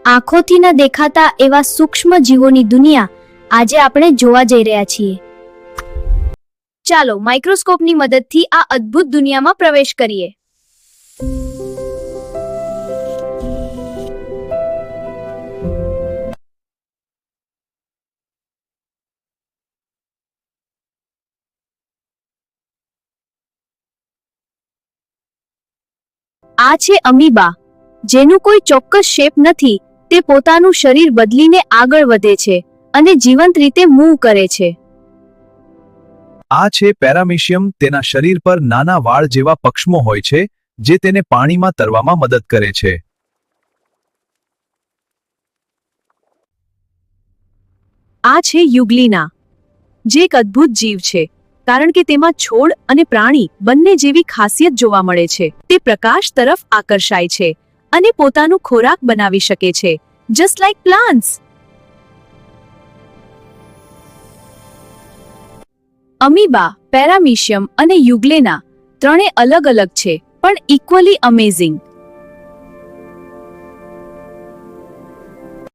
આંખોથી ન દેખાતા એવા સૂક્ષ્મ જીવોની દુનિયા આજે આપણે જોવા જઈ રહ્યા છીએ. ચાલો માઇક્રોસ્કોપની મદદથી આ અદ્ભુત દુનિયામાં પ્રવેશ કરીએ. આ છે અમીબા, જેનું કોઈ ચોક્કસ શેપ નથી. તે પોતાનું શરીર બદલીને આગળ વધે છે અને જીવંત રીતે મૂવ કરે છે. આ છે પેરામીશિયમ. તેના શરીર પર નાના વાળ જેવા પક્ષમો હોય છે જે તેને પાણીમાં તરવામાં મદદ કરે છે. આ છે યુગ્લિના, જે એક અદ્ભુત જીવ છે કારણ કે તેમાં છોડ અને પ્રાણી બંને જેવી ખાસિયત જોવા મળે છે. તે પ્રકાશ તરફ આકર્ષાય છે અને પોતાનું ખોરાક બનાવી શકે છે, જસ્ટ લાઇક પ્લાન્ટ્સ. અમીબા, પેરામીશિયમ અને યુગ્લેના ત્રણે અલગ અલગ છે પણ ઇક્વલી અમેઝિંગ.